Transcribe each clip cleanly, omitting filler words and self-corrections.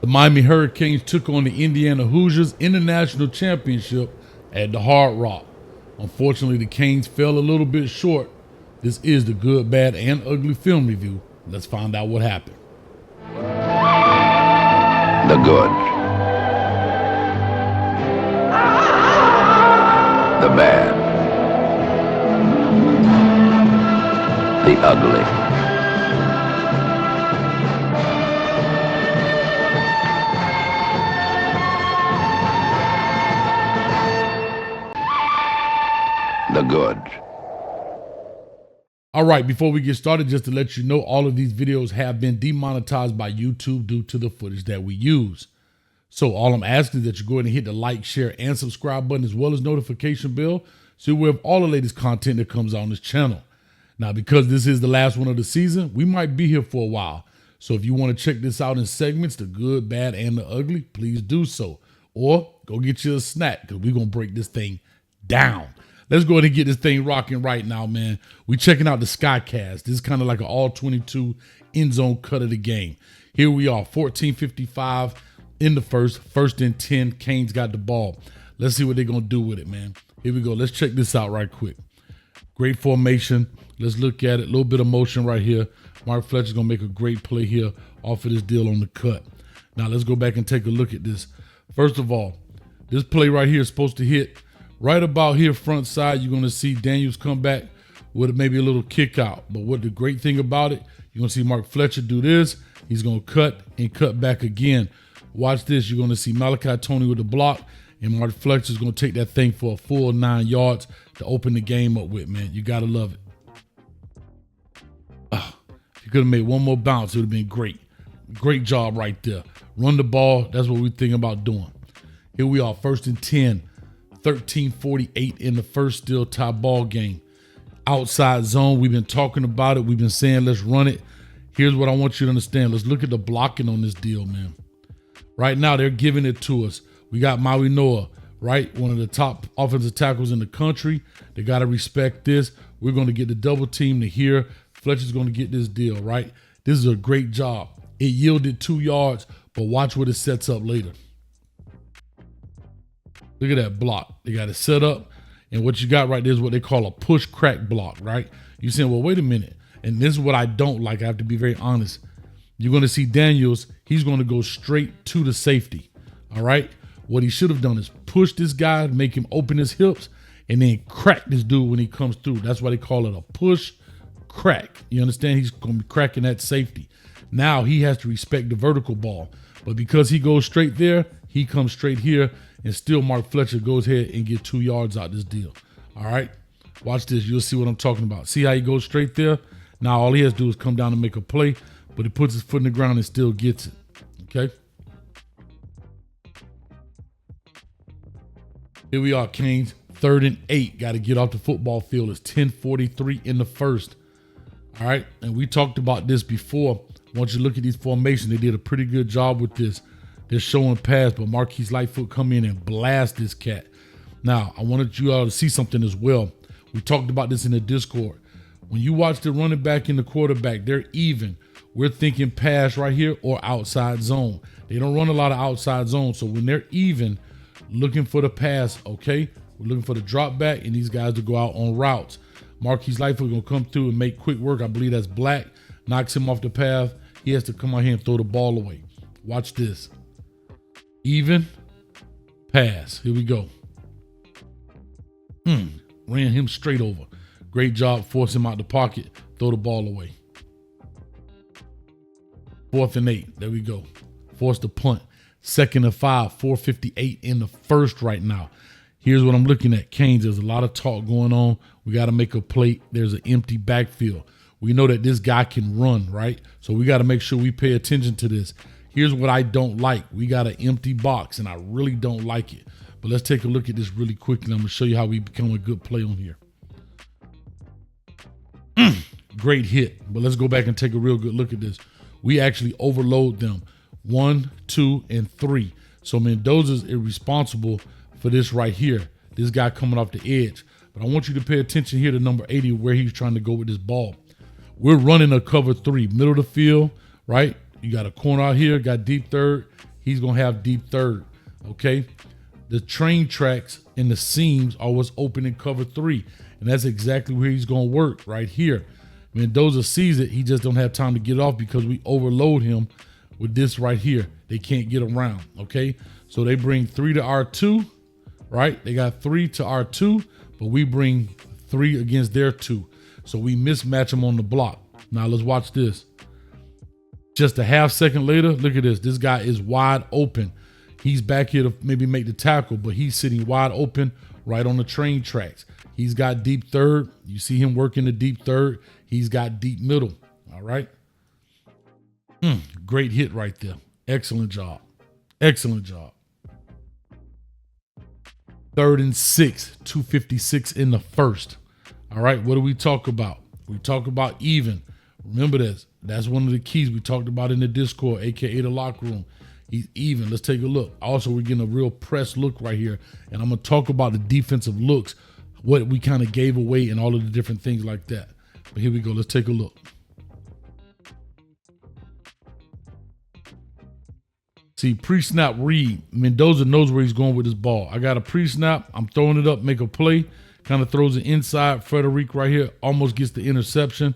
The Miami Hurricanes took on the Indiana Hoosiers in the national championship at the Hard Rock. Unfortunately, the Canes fell a little bit short. This is the good, bad, and ugly film review. Let's find out what happened. The good, the bad, the ugly. The good. All right, before we get started, just to let you know, all of these videos have been demonetized by YouTube due to the footage that we use. So all I'm asking is that you go ahead and hit the like, share, and subscribe button, as well as notification bell, so we have all the latest content that comes on this channel. Now, because this is the last one of the season, we might be here for a while. So if you want to check this out in segments, the good, bad, and the ugly, please do so. Or go get you a snack, because we're going to break this thing down. Let's go ahead and get this thing rocking right now, man. We checking out the Skycast. This is kind of like an all-22 end zone cut of the game. Here we are, 14:55 in the first and 10. Canes got the ball. Let's see what they're going to do with it, man. Here we go. Let's check this out right quick. Great formation. Let's look at it. A little bit of motion right here. Mark Fletcher's going to make a great play here off of this deal on the cut. Now, let's go back and take a look at this. First of all, this play right here is supposed to hit right about here, front side. You're going to see Daniels come back with maybe a little kick out. But what the great thing about it, you're going to see Mark Fletcher do this. He's going to cut and cut back again. Watch this. You're going to see Malachi Tony with the block, and Mark Fletcher's going to take that thing for a full 9 yards to open the game up with, man. You got to love it. If you could have made one more bounce, it would have been great. Great job right there. Run the ball. That's what we're thinking about doing. Here we are, 1st and 10. 13:48 in the first, still tie ball game. Outside zone, we've been talking about it. We've been saying, let's run it. Here's what I want you to understand. Let's look at the blocking on this deal, man. Right now, they're giving it to us. We got Maui Noah, right? One of the top offensive tackles in the country. They got to respect this. We're going to get the double team to here. Fletcher's going to get this deal, right? This is a great job. It yielded 2 yards, but watch what it sets up later. Look at that block. They got it set up. And what you got right there is what they call a push crack block, right? You're saying, well, wait a minute. And this is what I don't like. I have to be very honest. You're going to see Daniels. He's going to go straight to the safety. All right. What he should have done is push this guy, make him open his hips, and then crack this dude when he comes through. That's why they call it a push crack. You understand? He's going to be cracking that safety. Now he has to respect the vertical ball. But because he goes straight there, he comes straight here. And still Mark Fletcher goes ahead and get 2 yards out this deal. All right. Watch this. You'll see what I'm talking about. See how he goes straight there? Now all he has to do is come down and make a play, but he puts his foot in the ground and still gets it. Okay. Here we are, Canes. 3rd and 8. Got to get off the football field. It's 10:43 in the first. All right. And we talked about this before. Once you look at these formations, they did a pretty good job with this. They're showing pass, but Marquise Lightfoot come in and blast this cat. Now, I wanted you all to see something as well. We talked about this in the Discord. When you watch the running back and the quarterback, they're even. We're thinking pass right here or outside zone. They don't run a lot of outside zone. So when they're even, looking for the pass, okay? We're looking for the drop back and these guys to go out on routes. Marquise Lightfoot going to come through and make quick work. I believe that's Black. Knocks him off the path. He has to come out here and throw the ball away. Watch this. Even, pass. Here we go. Ran him straight over. Great job. Force him out the pocket. Throw the ball away. 4th and 8. There we go. Force the punt. 2nd and 5. 4:58 in the first right now. Here's what I'm looking at. Canes, there's a lot of talk going on. We got to make a play. There's an empty backfield. We know that this guy can run, right? So we got to make sure we pay attention to this. Here's what I don't like. We got an empty box, and I really don't like it. But let's take a look at this really quickly. I'm going to show you how we become a good play on here. Great hit. But let's go back and take a real good look at this. We actually overload them. 1, 2, and 3. So Mendoza's irresponsible for this right here. This guy coming off the edge. But I want you to pay attention here to number 80, where he's trying to go with this ball. We're running a cover 3, middle of the field, right? You got a corner out here, got deep third. he's going to have deep third, okay? The train tracks and the seams are what's open in cover 3, and that's exactly where he's going to work right here. Mendoza sees it. He just don't have time to get off because we overload him with this right here. They can't get around, okay? So they bring 3 to R2, right? They got 3 to R2, but we bring 3 against their 2. So we mismatch them on the block. Now let's watch this. Just a half second later, look at this. This guy is wide open. He's back here to maybe make the tackle, but he's sitting wide open right on the train tracks. He's got deep third. You see him working the deep third. He's got deep middle, all right? Great hit right there. Excellent job. Excellent job. 3rd and 6, 2:56 in the first. All right, what do we talk about? We talk about even. Remember this. That's one of the keys we talked about in the Discord, aka the locker room. He's even. Let's take a look. Also, we're getting a real press look right here, and I'm going to talk about the defensive looks, what we kind of gave away and all of the different things like that. But here we go. Let's take a look. See, pre-snap read. Mendoza knows where he's going with his ball. I got a pre-snap. I'm throwing it up, make a play. Kind of throws it inside. Frederic right here almost gets the interception.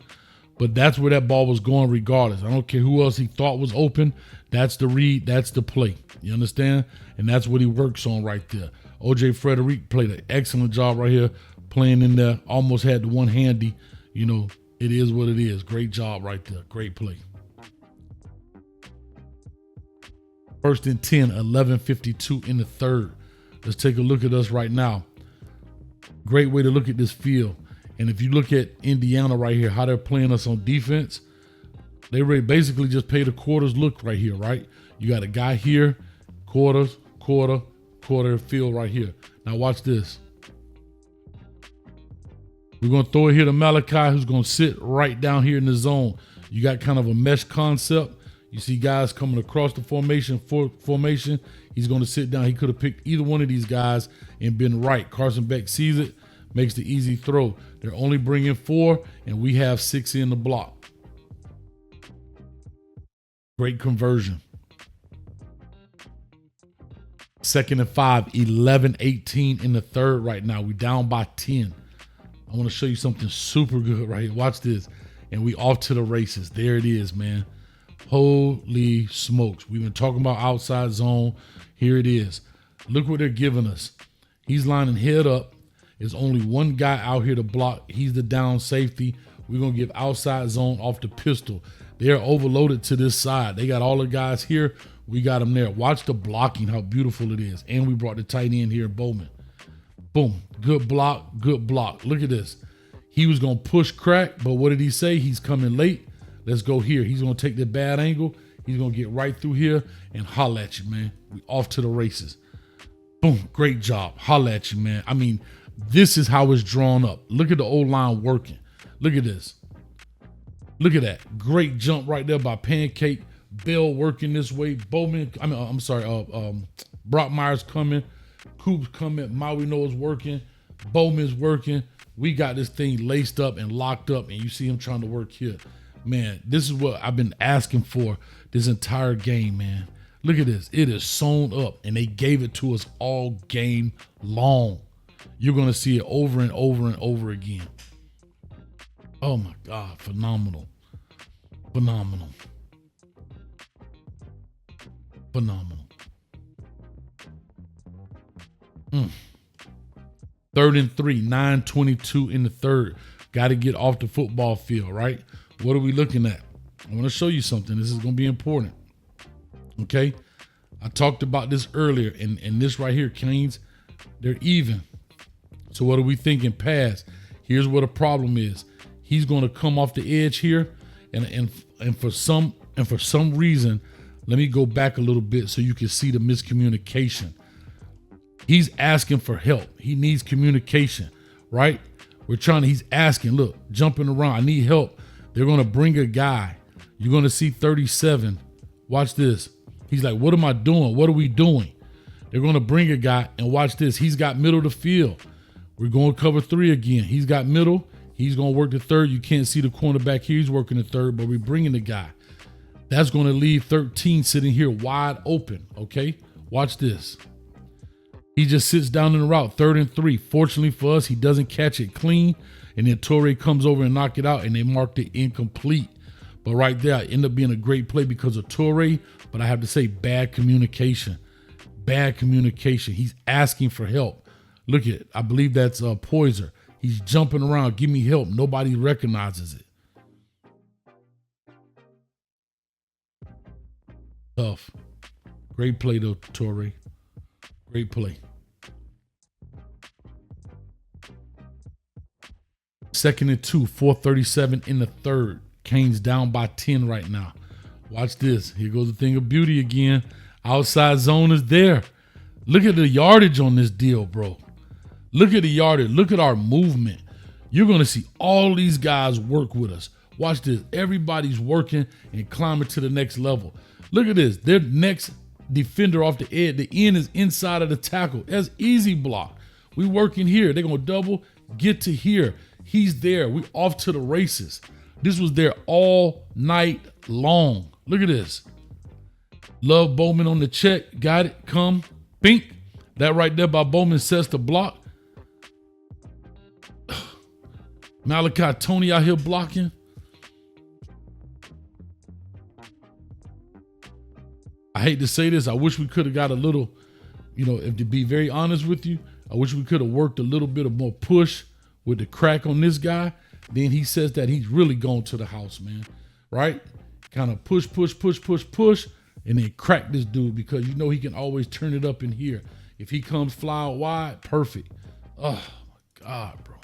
But that's where that ball was going regardless. I don't care who else he thought was open. That's the read. That's the play. You understand? And that's what he works on right there. O.J. Frederic played an excellent job right here, playing in there. Almost had the one handy. You know, it is what it is. Great job right there. Great play. 1st and 10, 11:52 in the third. Let's take a look at us right now. Great way to look at this field. And if you look at Indiana right here, how they're playing us on defense, they basically just pay the quarters look right here, right? You got a guy here, quarters, quarter field right here. Now watch this. We're going to throw it here to Malachi, who's going to sit right down here in the zone. You got kind of a mesh concept. You see guys coming across the formation. He's going to sit down. He could have picked either one of these guys and been right. Carson Beck sees it, makes the easy throw. They're only bringing 4, and we have 6 in the block. Great conversion. 2nd and 5, 11:18 in the third right now. We down by 10. I want to show you something super good right here. Watch this. And we off to the races. There it is, man. Holy smokes. We've been talking about outside zone. Here it is. Look what they're giving us. He's lining head up. There's only one guy out here to block. He's the down safety. We're going to give outside zone off the pistol. They're overloaded to this side. They got all the guys here. We got them there. Watch the blocking, how beautiful it is. And we brought the tight end here, Bowman. Boom. Good block, good block. Look at this. He was going to push crack, but what did he say? He's coming late. Let's go here. He's going to take the bad angle. He's going to get right through here and holla at you, man. We off to the races. Boom. Great job. Holla at you, man. I mean, this is how it's drawn up. Look at the old-line working. Look at this. Look at that. Great jump right there by Pancake. Bell working this way. Bowman, Brock Myers coming. Coop's coming. Maui Noah's working. Bowman's working. We got this thing laced up and locked up, and you see him trying to work here. Man, this is what I've been asking for this entire game, man. Look at this. It is sewn up, and they gave it to us all game long. You're going to see it over and over and over again. Oh, my God. Phenomenal. Phenomenal. Phenomenal. 3rd and 3, 9:22 in the third. Got to get off the football field, right? What are we looking at? I want to show you something. This is going to be important. Okay? I talked about this earlier, and this right here, Canes, they're even. So what are we thinking? Pass. Here's what a problem is. He's going to come off the edge here, and for some reason, let me go back a little bit so you can see the miscommunication. He's asking for help. He needs communication, right? He's asking, look, jumping around. I need help. They're going to bring a guy. You're going to see 37. Watch this. He's like, what am I doing? What are we doing? They're going to bring a guy, and watch this. He's got middle of the field. We're going to cover 3 again. He's got middle. He's going to work the third. You can't see the cornerback here. He's working the third, but we're bringing the guy. That's going to leave 13 sitting here wide open, okay? Watch this. He just sits down in the route, 3rd and 3. Fortunately for us, he doesn't catch it clean, and then W.R.E comes over and knock it out, and they marked it incomplete. But right there, it ended up being a great play because of W.R.E, but I have to say bad communication. Bad communication. He's asking for help. Look at it. I believe that's Poiser. He's jumping around. Give me help. Nobody recognizes it. Tough. Great play though, W.R.E. Great play. 2nd and 2, 4:37 in the 3rd. Canes down by 10 right now. Watch this. Here goes the thing of beauty again. Outside zone is there. Look at the yardage on this deal, bro. Look at the yardage. Look at our movement. You're going to see all these guys work with us. Watch this. Everybody's working and climbing to the next level. Look at this. Their next defender off the edge. The end is inside of the tackle. That's easy block. We working here. They're going to double, get to here. He's there. We off to the races. This was there all night long. Look at this. Love Bowman on the check. Got it. Come. Bink. That right there by Bowman sets the block. Malachi Tony out here blocking. I hate to say this. I wish we could have got a little, if to be very honest with you, I wish we could have worked a little bit of more push with the crack on this guy. Then he says that he's really going to the house, man. Right? Kind of push, and then crack this dude because he can always turn it up in here. If he comes fly out wide, perfect. Oh, my God, bro.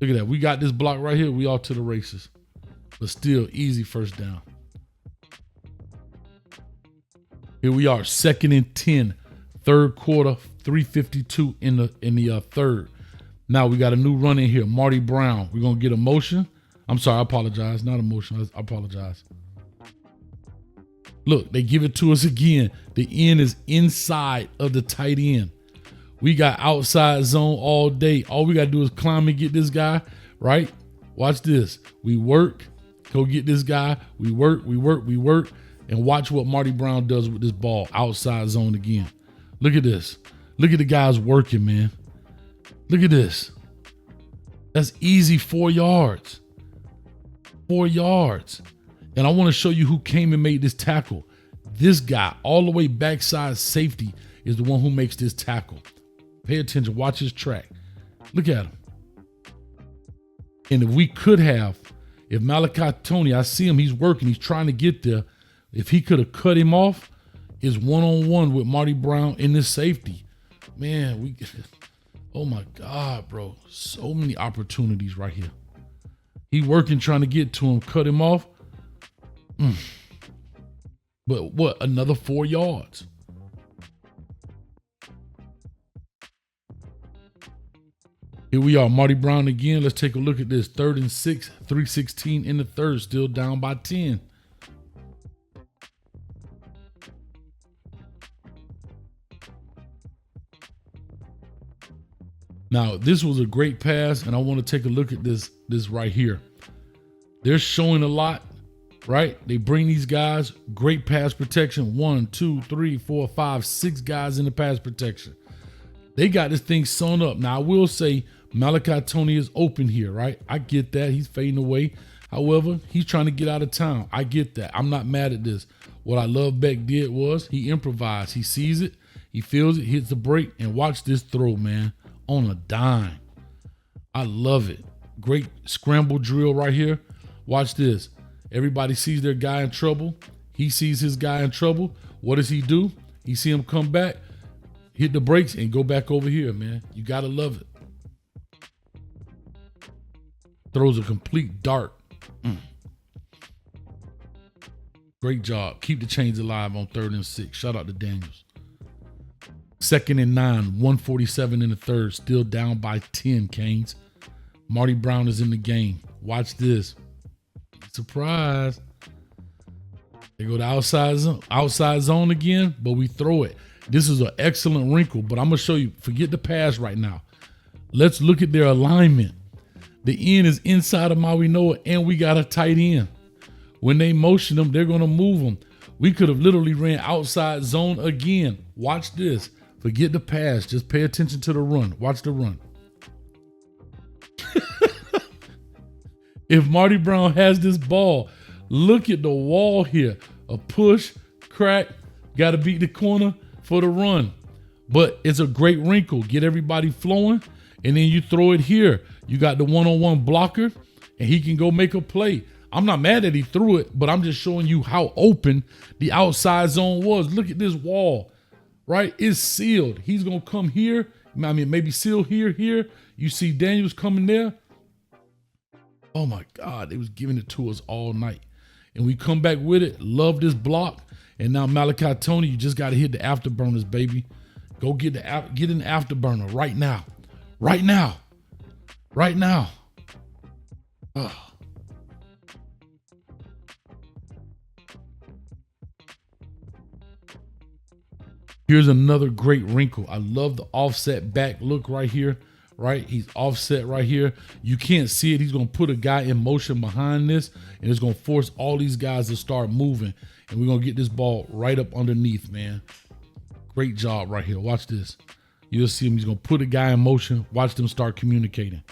Look at that. We got this block right here. We all to the races. But still, easy first down. Here we are, 2nd and 10, 3rd quarter, 3:52 in the 3rd. Now we got a new run in here. Marty Brown. We're going to get a motion. I'm sorry, I apologize. Not a motion. I apologize. Look, they give it to us again. The end is inside of the tight end. We got outside zone all day. All we got to do is climb and get this guy, right? Watch this. We work, go get this guy. We work. And watch what Marty Brown does with this ball. Outside zone again. Look at this. Look at the guys working, man. Look at this. That's easy 4 yards. 4 yards. And I want to show you who came and made this tackle. This guy, all the way backside safety, is the one who makes this tackle. Pay attention. Watch his track. Look at him. And if Malachi Tony, I see him, he's working, he's trying to get there. If he could have cut him off, it's one-on-one with Marty Brown in this safety. Man, oh my God, bro. So many opportunities right here. He working, trying to get to him, cut him off. But what? Another 4 yards. Here we are, Marty Brown again. Let's take a look at this. 3rd and 6, 3:16 in the 3rd, still down by 10. Now, this was a great pass, and I want to take a look at this right here. They're showing a lot, right? They bring these guys, great pass protection. 1, 2, 3, 4, 5, 6 guys in the pass protection. They got this thing sewn up. Now, I will say Malachi Tony is open here, right? I get that. He's fading away. However, he's trying to get out of town. I get that. I'm not mad at this. What I love Beck did was he improvised. He sees it, he feels it, hits the break, and watch this throw, man, on a dime. I love it. Great scramble drill right here. Watch this. Everybody sees their guy in trouble. He sees his guy in trouble. What does he do? He see him come back, hit the brakes, and go back over here, man. You got to love it. Throws a complete dart. Great job. Keep the chains alive on 3rd and 6. Shout out to Daniels. 2nd and 9, 1:47 in the 3rd, still down by 10, Canes. Marty Brown is in the game. Watch this. Surprise. They go to outside zone again, but we throw it. This is an excellent wrinkle, but I'm going to show you. Forget the pass right now. Let's look at their alignment. The end is inside of Maui Noah, and we got a tight end. When they motion them, they're going to move them. We could have literally ran outside zone again. Watch this. Forget the pass. Just pay attention to the run. Watch the run. If Marty Brown has this ball, look at the wall here. A push, crack, got to beat the corner for the run. But it's a great wrinkle. Get everybody flowing, and then you throw it here. You got the one-on-one blocker, and he can go make a play. I'm not mad that he threw it, but I'm just showing you how open the outside zone was. Look at this wall, right? It's sealed. He's going to come here. I mean, maybe seal here. You see Daniels coming there. Oh, my God. They was giving it to us all night. And we come back with it. Love this block. And now Malachi Tony, you just got to hit the afterburners, baby. Go get an afterburner right now. Right now. Right now. Oh. Here's another great wrinkle. I love the offset back look right here, right? He's offset right here. You can't see it. He's going to put a guy in motion behind this, and it's going to force all these guys to start moving. And we're going to get this ball right up underneath, man. Great job right here. Watch this. You'll see him. He's going to put a guy in motion. Watch them start communicating.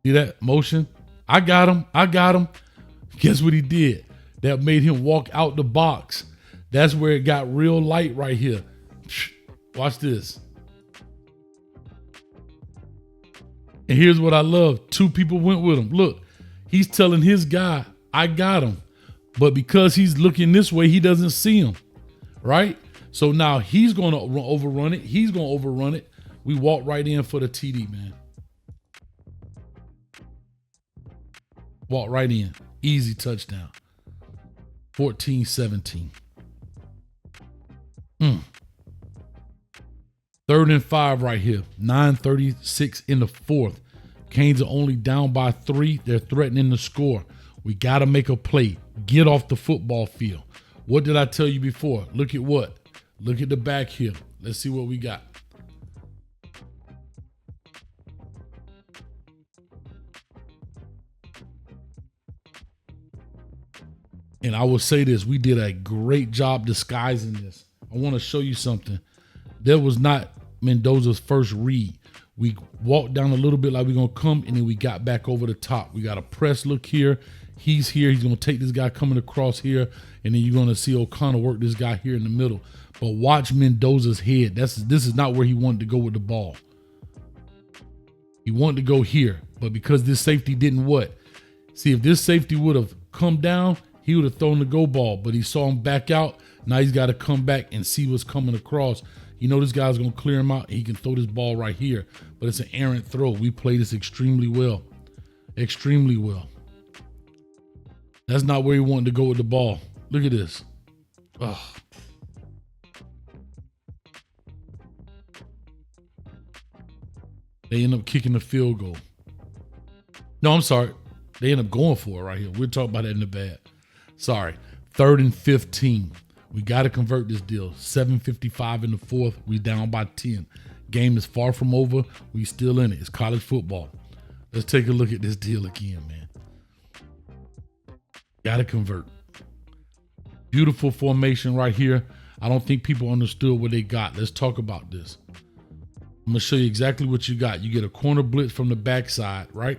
See that motion? I got him. Guess what he did? That made him walk out the box. That's where it got real light right here. Watch this. And here's what I love. Two people went with him. Look, he's telling his guy, I got him. But because he's looking this way, he doesn't see him, right? So now he's going to overrun it. He's going to overrun it. We walk right in for the TD, man. Walk right in. Easy touchdown. 14-17. 3rd and 5 right here. 9:36 in the fourth. Canes are only down by 3. They're threatening to score. We got to make a play. Get off the football field. What did I tell you before? Look at what? Look at the back here. Let's see what we got. And I will say this, we did a great job disguising this. I want to show you something. That was not Mendoza's first read. We walked down a little bit like we're going to come, and then we got back over the top. We got a press look here. He's here. He's going to take this guy coming across here, and then you're going to see O'Connell work this guy here in the middle. But watch Mendoza's head. This is not where he wanted to go with the ball. He wanted to go here, but because this safety didn't what? See, if this safety would have come down, he would have thrown the go ball, but he saw him back out. Now he's got to come back and see what's coming across. You know this guy's going to clear him out. He can throw this ball right here, but it's an errant throw. We played this extremely well. Extremely well. That's not where he wanted to go with the ball. Look at this. Ugh. They end up kicking the field goal. No, I'm sorry. They end up going for it right here. We're talking about that in the bad. Sorry. 3rd and 15. We got to convert this deal. 7:55 in the fourth. We down by 10. Game is far from over. We still in it. It's college football. Let's take a look at this deal again, man. Got to convert. Beautiful formation right here. I don't think people understood what they got. Let's talk about this. I'm going to show you exactly what you got. You get a corner blitz from the backside, right?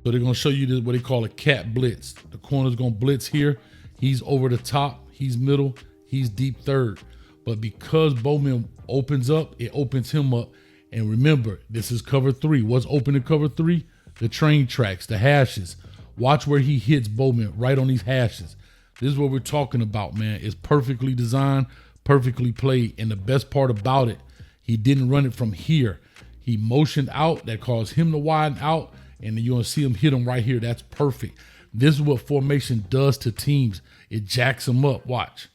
So they're going to show you this, what they call a cat blitz. The corner's going to blitz here. He's over the top. He's middle. He's deep third. But because Bowman opens up, it opens him up. And remember, this is cover 3. What's open in cover 3? The train tracks, the hashes. Watch where he hits Bowman right on these hashes. This is what we're talking about, man. It's perfectly designed, perfectly played. And the best part about it, he didn't run it from here. He motioned out. That caused him to widen out. And then you're going to see him hit him right here. That's perfect. This is what formation does to teams. It jacks them up. Watch.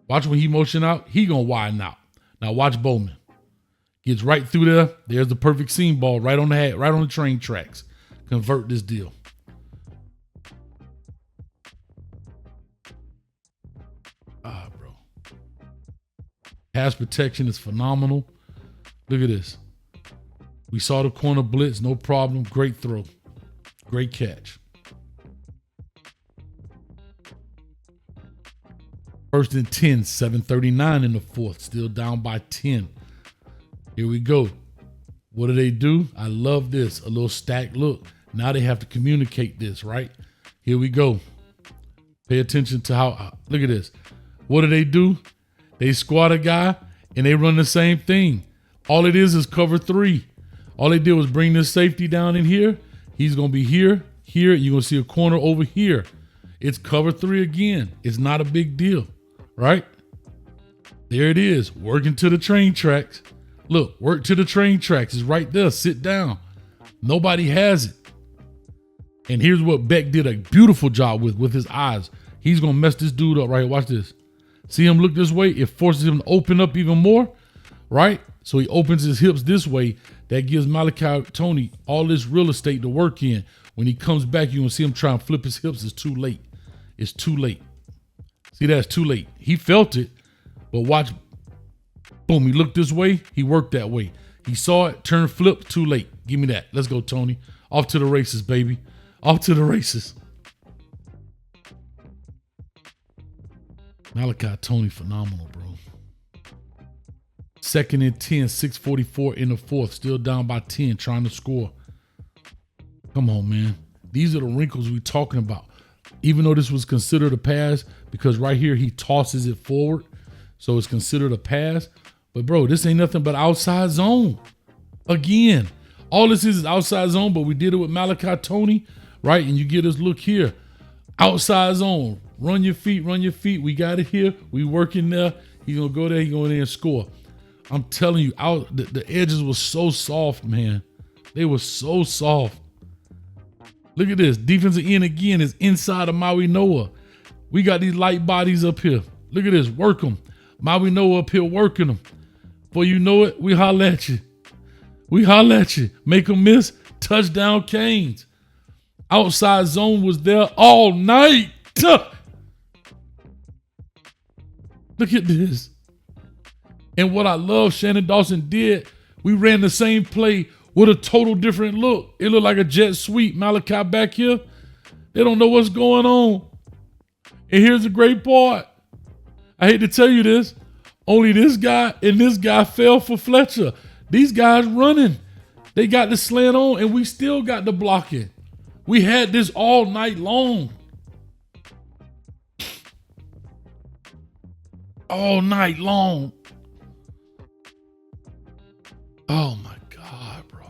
Watch when he motion out. He going to widen out. Now watch Bowman. Gets right through there. There's the perfect seam ball right on the head, right on the train tracks. Convert this deal. Bro. Pass protection is phenomenal. Look at this. We saw the corner blitz, no problem. Great throw. Great catch. First and 10, 7:39 in the fourth, still down by 10. Here we go. What do? I love this. A little stack look. Now they have to communicate this, right? Here we go. Pay attention to how, look at this. What do? They squat a guy and they run the same thing. All it is cover three. All they did was bring this safety down in here. He's going to be here. You're going to see a corner over here. It's cover three again. It's not a big deal, right? There it is, working to the train tracks. Look, work to the train tracks. It's right there. Sit down. Nobody has it. And here's what Beck did a beautiful job with his eyes. He's going to mess this dude up right here. Watch this. See him look this way? It forces him to open up even more, right? So he opens his hips this way. That gives Malachi Tony all this real estate to work in. When he comes back, you're going to see him try and flip his hips. It's too late. It's too late. See, that's too late. He felt it, but watch. Boom, he looked this way. He worked that way. He saw it, turn, flip, too late. Give me that. Let's go, Tony. Off to the races, baby. Off to the races. Malachi Tony, phenomenal, bro. Second and 10, 6:44 in the fourth. Still down by 10, trying to score. Come on, man. These are the wrinkles we're talking about. Even though this was considered a pass, because right here he tosses it forward, so it's considered a pass. But, bro, this ain't nothing but outside zone. Again, all this is outside zone, but we did it with Malachi Tony, right? And you get this look here. Outside zone. Run your feet, run your feet. We got it here. We working there. He's going to go there. He's going in there and score. I'm telling you, the edges were so soft, man. They were so soft. Look at this. Defensive end again is inside of Maui Noah. We got these light bodies up here. Look at this. Work them. Maui Noah up here working them. Before you know it, we holler at you. We holler at you. Make them miss. Touchdown Canes. Outside zone was there all night. Look at this. And what I love Shannon Dawson did, we ran the same play with a total different look. It looked like a jet sweep. Malachi back here, they don't know what's going on. And here's the great part. I hate to tell you this. Only this guy and this guy fell for Fletcher. These guys running. They got the slant on and we still got the blocking. We had this all night long. All night long. Oh my God, bro.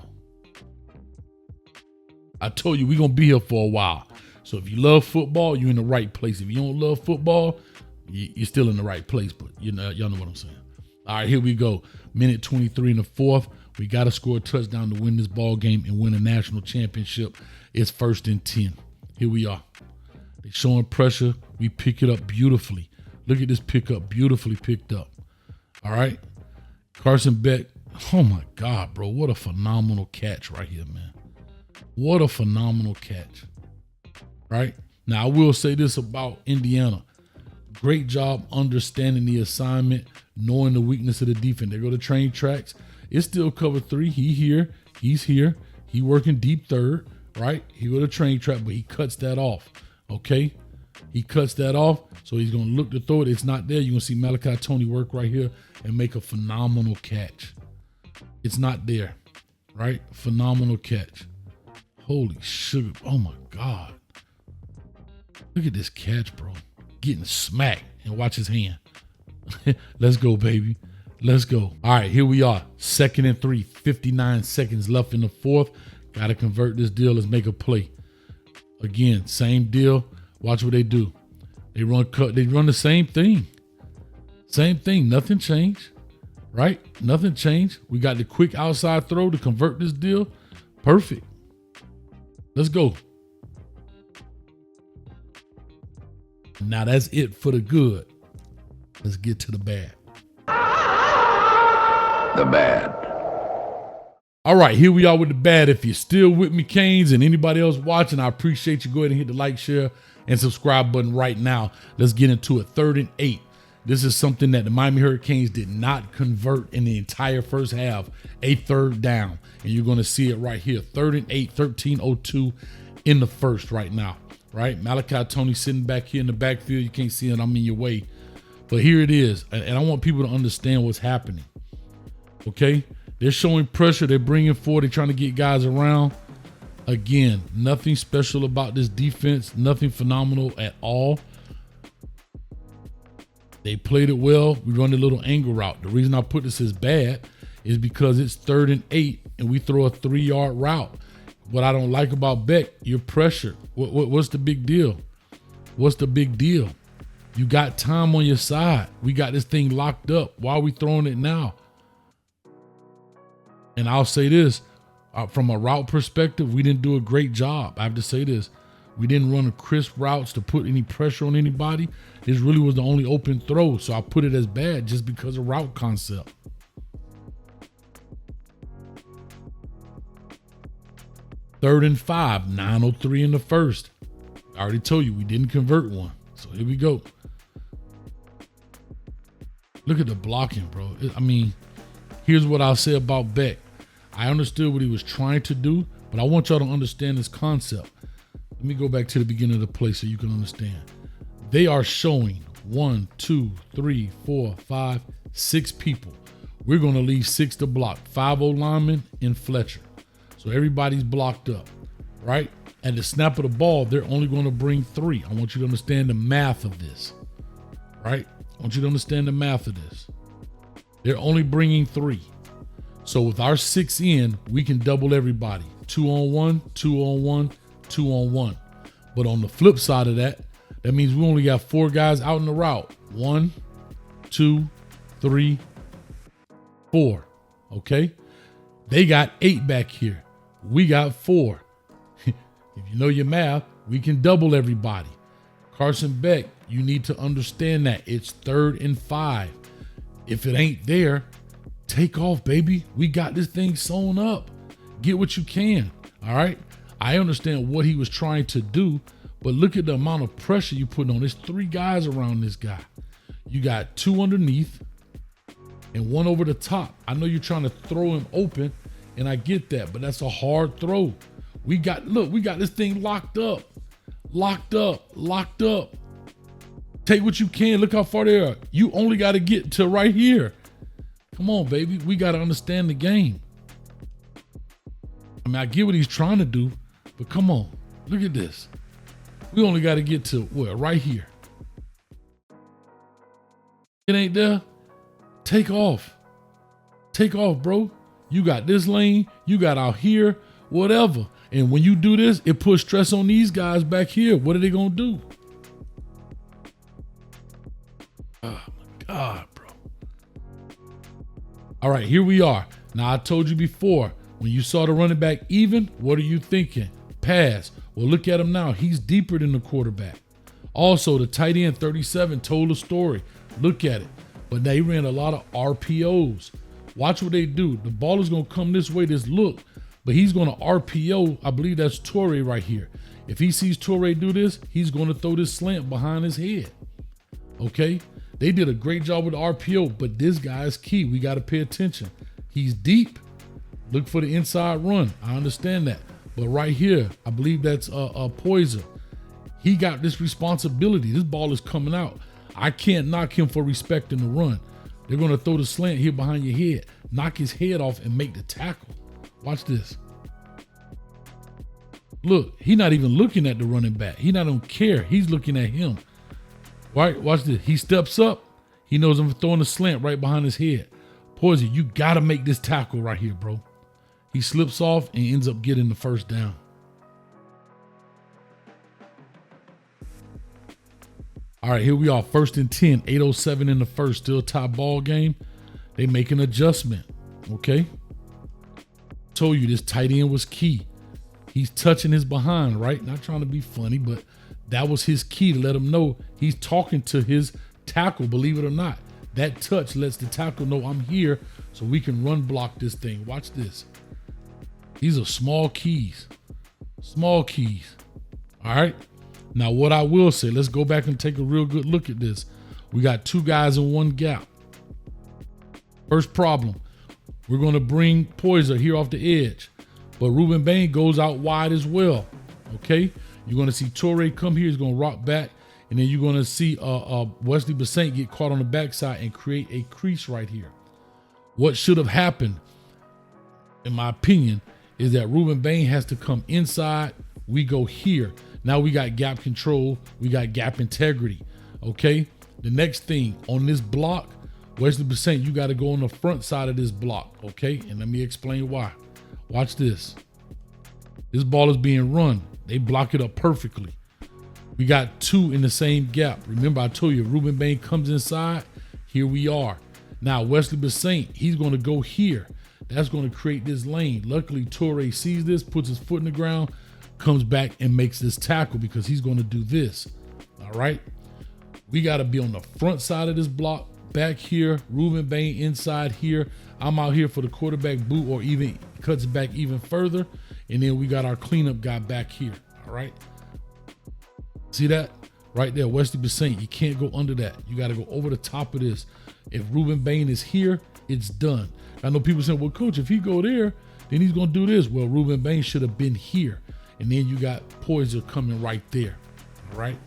I told you we're going to be here for a while. So if you love football, you're in the right place. If you don't love football, you're still in the right place. But you know, y'all know what I'm saying. All right, here we go. Minute 23 in the fourth. We got to score a touchdown to win this ball game and win a national championship. It's first and 10. Here we are. They're showing pressure. We pick it up beautifully. Look at this pickup. Beautifully picked up. All right. Carson Beck. Oh, my God, bro. What a phenomenal catch right here, man. What a phenomenal catch. Right? Now, I will say this about Indiana. Great job understanding the assignment, knowing the weakness of the defense. They go to train tracks. It's still cover three. He's here. He working deep third, right? He go to train track, but he cuts that off, okay? He cuts that off, so he's going to look to throw it. It's not there. You're going to see Malachi Tony work right here and make a phenomenal catch. It's not there, right? Phenomenal catch. Holy sugar. Oh, my God. Look at this catch, bro. Getting smacked, and watch his hand. Let's go, baby. Let's go. All right, here we are. 2nd and 3, 59 seconds left in the fourth. Got to convert this deal. Let's make a play. Again, same deal. Watch what they do. They run the same thing. Same thing. Nothing changed, right? Nothing changed. We got the quick outside throw to convert this deal. Perfect. Let's go. Now that's it for the good. Let's get to the bad. The bad. All right, here we are with the bad. If you're still with me, Canes, and anybody else watching, I appreciate you. Go ahead and hit the like, share, and subscribe button right now. Let's get into it. 3rd and 8. This is something that the Miami Hurricanes did not convert in the entire first half. A 3rd down. And you're going to see it right here. 3rd and 8, 13:02 in the first right now. Right? Malachi Tony sitting back here in the backfield. You can't see it. I'm in your way. But here it is. And I want people to understand what's happening. Okay? They're showing pressure. They're bringing forward. They're trying to get guys around. Again, nothing special about this defense. Nothing phenomenal at all. They played it well. We run a little angle route. The reason I put this as bad is because it's 3rd and 8 and we throw a 3-yard route. What I don't like about Beck, you're pressured. What's the big deal? What's the big deal? You got time on your side. We got this thing locked up. Why are we throwing it now? And I'll say this, from a route perspective, we didn't do a great job. I have to say this. We didn't run a crisp routes to put any pressure on anybody. This really was the only open throw. So I put it as bad just because of route concept. Third and 5, 9:03 in the first. I already told you we didn't convert one. So here we go. Look at the blocking, bro. I mean, here's what I'll say about Beck. I understood what he was trying to do, but I want y'all to understand this concept. Let me go back to the beginning of the play so you can understand. They are showing 1, 2, 3, 4, 5, 6 people. We're going to leave 6 to block. 5 O-linemen and Fletcher. So everybody's blocked up, right? At the snap of the ball, they're only going to bring 3. I want you to understand the math of this, right? I want you to understand the math of this. They're only bringing 3. So with our 6 in, we can double everybody. 2-on-1, 2-on-1, 2-on-1. But on the flip side of that, that means we only got 4 guys out in the route. 1, 2, 3, 4. Okay? They got 8 back here. We got 4. If you know your math, we can double everybody. Carson Beck, you need to understand that. It's 3rd and 5. If it ain't there, take off, baby. We got this thing sewn up. Get what you can, all right? I understand what he was trying to do, but look at the amount of pressure you putting on. There's 3 guys around this guy. You got 2 underneath and 1 over the top. I know you're trying to throw him open, and I get that, but that's a hard throw. We got this thing locked up. Take what you can. Look how far they are. You only got to get to right here. Come on, baby. We got to understand the game. I mean, I get what he's trying to do, but come on. Look at this. We only got to get to where? Right here. It ain't there. Take off. Take off, bro. You got this lane. You got out here. Whatever. And when you do this, it puts stress on these guys back here. What are they going to do? Oh, my God, bro. All right, here we are. Now, I told you before, when you saw the running back even, what are you thinking? Pass. Well, look at him now. He's deeper than the quarterback. Also, the tight end 37 told a story. Look at it. But they ran a lot of RPOs. Watch what they do. The ball is going to come this way, this look. But he's going to RPO. I believe that's Torrey right here. If he sees Torrey do this, he's going to throw this slant behind his head. Okay? They did a great job with the RPO, but this guy is key. We got to pay attention. He's deep. Look for the inside run. I understand that. But right here, I believe that's a Poison. He got this responsibility. This ball is coming out. I can't knock him for respecting the run. They're going to throw the slant here behind your head, knock his head off and make the tackle. Watch this. Look, he's not even looking at the running back. He don't care. He's looking at him. Right? Watch this. He steps up. He knows I'm throwing a slant right behind his head. Poison, you got to make this tackle right here, bro. He slips off and ends up getting the first down. All right, here we are. 1st and 10, 8:07 in the first, still tie ball game. They make an adjustment, okay? Told you this tight end was key. He's touching his behind, right? Not trying to be funny, but that was his key to let him know he's talking to his tackle, believe it or not. That touch lets the tackle know I'm here so we can run block this thing. Watch this. These are small keys. Small keys. All right? Now, what I will say, let's go back and take a real good look at this. We got 2 guys in 1 gap. First problem, we're going to bring Poison here off the edge. But Ruben Bain goes out wide as well. Okay? You're going to see Torrey come here. He's going to rock back. And then you're going to see Wesley Basaint get caught on the backside and create a crease right here. What should have happened, in my opinion, is that Ruben Bain has to come inside. We go here. Now we got gap control. We got gap integrity. Okay. The next thing on this block, Wesley Basaint, you got to go on the front side of this block. Okay. And let me explain why. Watch this. This ball is being run. They block it up perfectly. We got two in the same gap. Remember, I told you, Ruben Bain comes inside. Here we are. Now, Wesley Basaint, he's going to go here. That's going to create this lane. Luckily, W.R.E sees this, puts his foot in the ground, comes back and makes this tackle because he's going to do this. All right. We got to be on the front side of this block, back here. Ruben Bain inside here. I'm out here for the quarterback boot, or even cuts back even further. And then we got our cleanup guy back here. All right. See that right there, Wesley Basaint? You can't go under that. You got to go over the top of this. If Ruben Bain is here, it's done. I know people saying, well, coach, if he go there, then he's going to do this. Well, Ruben Bain should have been here. And then you got Poyser coming right there. All right.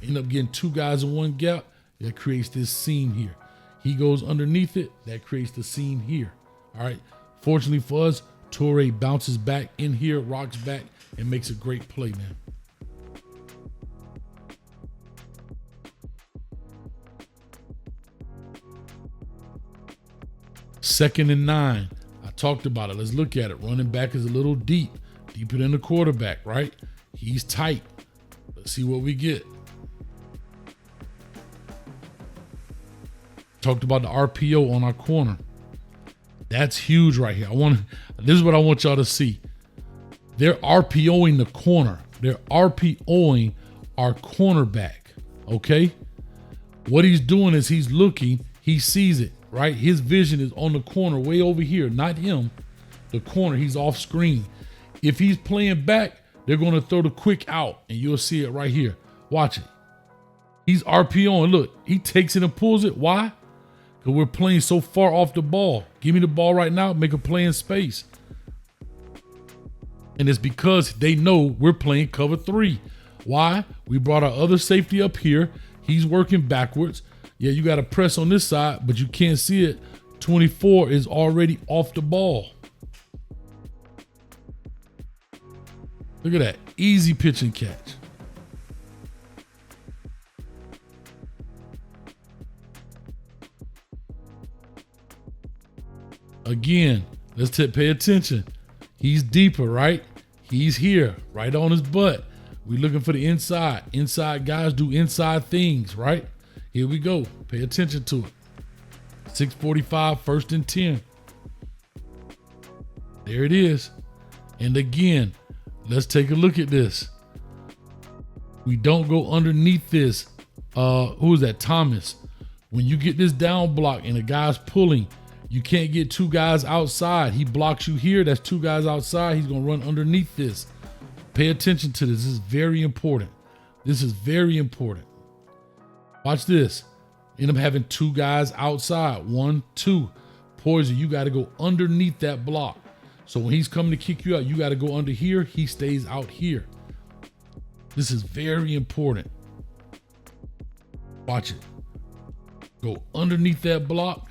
End up getting two guys in one gap. That creates this seam here. He goes underneath it. That creates the seam here. All right. Fortunately for us, W.R.E bounces back in here, rocks back, and makes a great play, man. Second and 9. I talked about it. Let's look at it. Running back is a little deep, deeper than the quarterback, right? He's tight. Let's see what we get. Talked about the RPO on our corner. That's huge right here. This is what I want y'all to see. They're RPOing the corner. They're RPOing our cornerback. Okay. What he's doing is he's looking, he sees it, right? His vision is on the corner way over here, not him. The corner, he's off screen. If he's playing back, they're going to throw the quick out, and you'll see it right here. Watch it. He's RPOing. Look, he takes it and pulls it. Why? Because we're playing so far off the ball. Give me the ball right now. Make a play in space. And it's because they know we're playing cover 3. Why? We brought our other safety up here. He's working backwards. Yeah, you got to press on this side, but you can't see it. 24 is already off the ball. Look at that. Easy pitch and catch. Again, let's pay attention. He's deeper, right? He's here, right on his butt. We're looking for the inside. Inside guys do inside things, right? Here we go. Pay attention to it. 6:45, 1st and 10. There it is. And again, let's take a look at this. We don't go underneath this. Who is that? Thomas. When you get this down block and the guy's pulling, you can't get two guys outside. He blocks you here. That's two guys outside. He's going to run underneath this. Pay attention to this. This is very important. This is very important. Watch this. End up having two guys outside. 1, 2. Poyser, you got to go underneath that block. So when he's coming to kick you out, you got to go under here. He stays out here. This is very important. Watch it. Go underneath that block,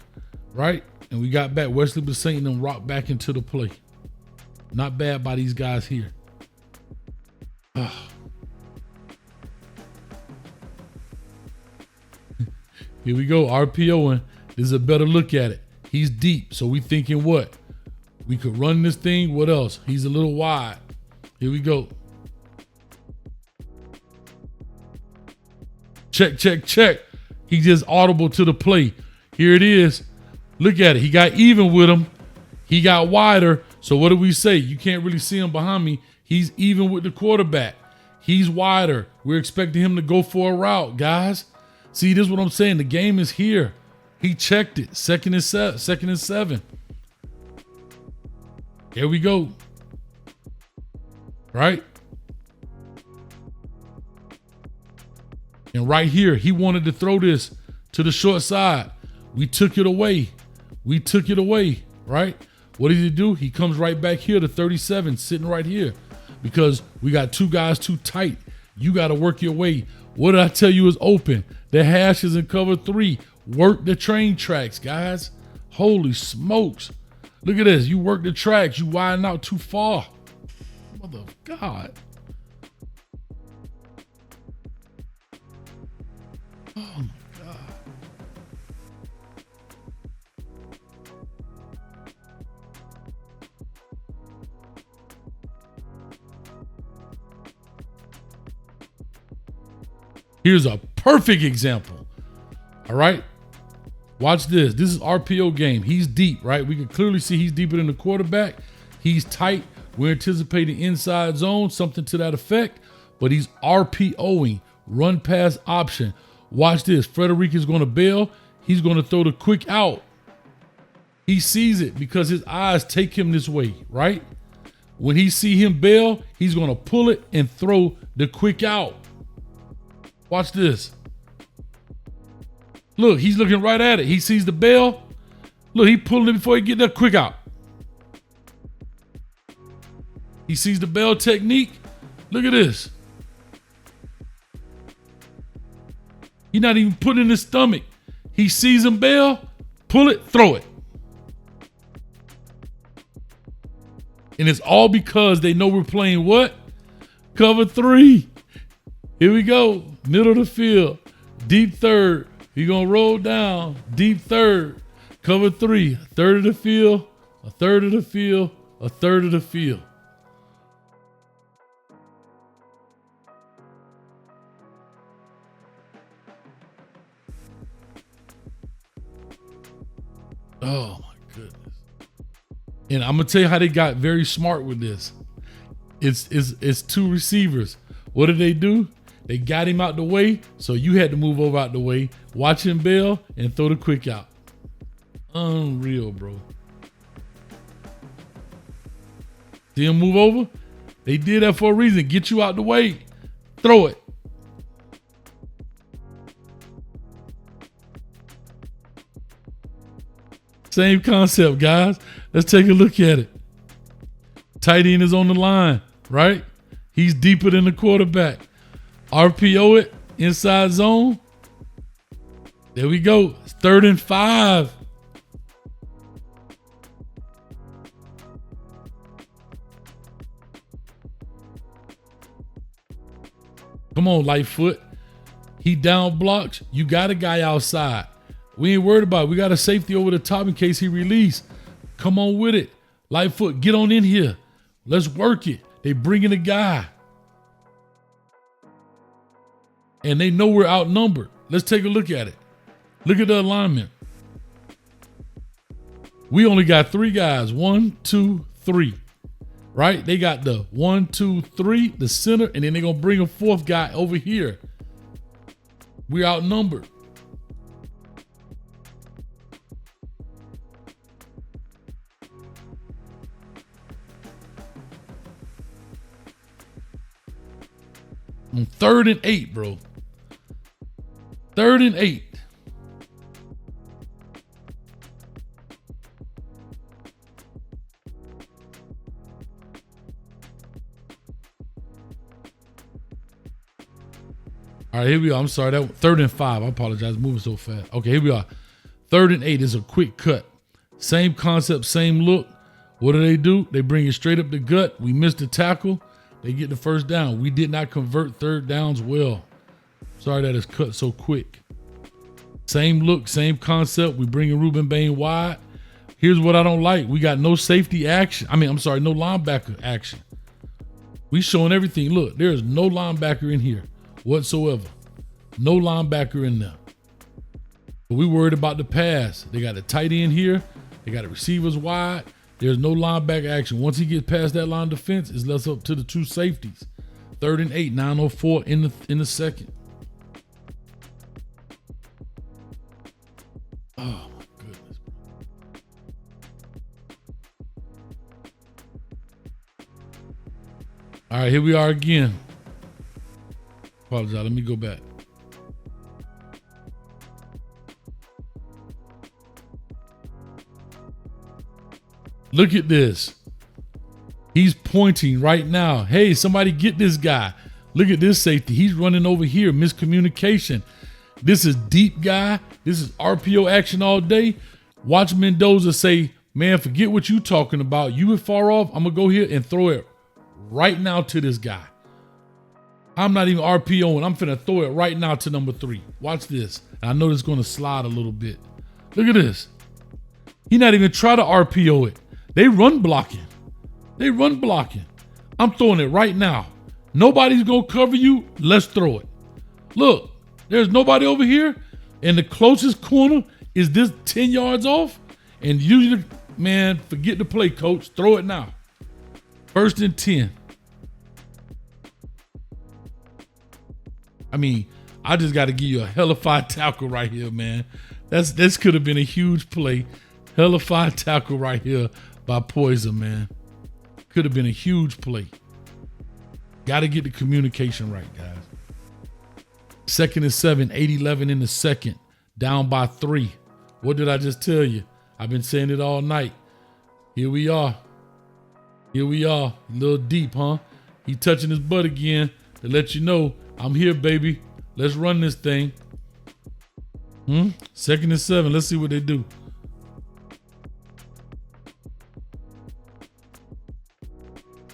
right? And we got back. Wesley Basaint and them rock back into the play. Not bad by these guys here. Here we go, RPOing. This is a better look at it. He's deep, so we thinking what? We could run this thing. What else? He's a little wide. Here we go. Check, check, check. He just audible to the play. Here it is. Look at it. He got even with him. He got wider. So what do we say? You can't really see him behind me. He's even with the quarterback. He's wider. We're expecting him to go for a route, guys. See, this is what I'm saying. The game is here. He checked it. 2nd and 7. There we go. Right? And right here, he wanted to throw this to the short side. We took it away. We took it away, right? What did he do? He comes right back here to 37, sitting right here, because we got two guys too tight. You got to work your way. What did I tell you is open? The hash is in cover 3. Work the train tracks, guys. Holy smokes. Look at this. You work the tracks. You widen out too far. Mother of God. Oh my God. Here's a perfect example. All right. Watch this. This is RPO game. He's deep, right? We can clearly see he's deeper than the quarterback. He's tight. We're anticipating inside zone, something to that effect, but he's RPOing, run pass option. Watch this. Frederick is going to bail. He's going to throw the quick out. He sees it because his eyes take him this way, right? When he see him bail, he's going to pull it and throw the quick out. Watch this. Look, he's looking right at it. He sees the bail. Look, he pulling it before he get that quick out. He sees the bail technique. Look at this. He's not even putting in his stomach. He sees him bail, pull it, throw it. And it's all because they know we're playing what? Cover 3. Here we go. Middle of the field. Deep third. You're going to roll down. Deep third. Cover 3. A third of the field. A third of the field. A third of the field. Oh my goodness. And I'm going to tell you how they got very smart with this. It's 2 receivers. What did they do? They got him out the way, so you had to move over out the way, watch him bail, and throw the quick out. Unreal, bro. See him move over? They did that for a reason. Get you out the way. Throw it. Same concept, guys. Let's take a look at it. Tight end is on the line, right? He's deeper than the quarterback. RPO it, inside zone. There we go. It's 3rd and 5. Come on, Lightfoot. He down blocks. You got a guy outside. We ain't worried about it. We got a safety over the top in case he release. Come on with it. Lightfoot, get on in here. Let's work it. They bringing a guy. And they know we're outnumbered. Let's take a look at it. Look at the alignment. We only got 3 guys. 1, 2, 3. Right? They got the 1, 2, 3, the center, and then they're going to bring a 4th guy over here. We're outnumbered. On 3rd and 8, bro. 3rd and 8. All right, here we are. I'm sorry. That 3rd and 5. I apologize. Moving so fast. Okay, here we are. 3rd and 8 is a quick cut. Same concept, same look. What do? They bring it straight up the gut. We missed the tackle. They get the 1st down. We did not convert 3rd downs well. Sorry that it's cut so quick. Same look, same concept. We bring in Ruben Bain wide. Here's what I don't like. We got no safety action. No linebacker action. We showing everything. Look, there is no linebacker in here whatsoever. No linebacker in there. But we worried about the pass. They got a tight end here. They got the receivers wide. There's no linebacker action. Once he gets past that line of defense, it's left up to the 2 safeties. 3rd and 8, 9:04 in the second. Oh my goodness. All right, here we are again. Apologize. Let me go back. Look at this. He's pointing right now. Hey, somebody get this guy. Look at this safety. He's running over here. Miscommunication. This is deep guy. This is RPO action all day. Watch Mendoza say, man, forget what you talking about. You were far off. I'm going to go here and throw it right now to this guy. I'm not even RPOing. I'm finna throw it right now to number 3. Watch this. And I know it's going to slide a little bit. Look at this. He not even try to RPO it. They run blocking. They run blocking. I'm throwing it right now. Nobody's going to cover you. Let's throw it. Look, there's nobody over here. And the closest corner is this 10 yards off. And usually, man, forget the play, coach. Throw it now. 1st and 10. I mean, I just got to give you a hellified tackle right here, man. This could have been a huge play. Hellified tackle right here by Poison, man. Could have been a huge play. Got to get the communication right, guys. 2nd and 7, 8-11 in the second. Down by 3. What did I just tell you? I've been saying it all night. Here we are. Here we are. A little deep, huh? He touching his butt again to let you know, I'm here, baby. Let's run this thing. 2nd and 7. Let's see what they do.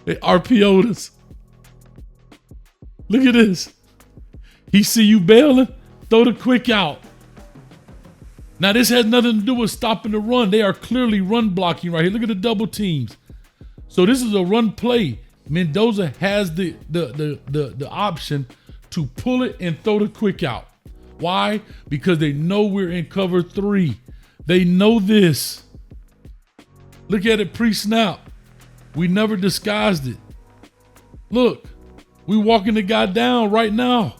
They RPO'd us. Look at this. He see you bailing, throw the quick out. Now this has nothing to do with stopping the run. They are clearly run blocking right here. Look at the double teams. So this is a run play. Mendoza has the option to pull it and throw the quick out. Why? Because they know we're in cover 3. They know this. Look at it pre-snap. We never disguised it. Look, we walking the guy down right now.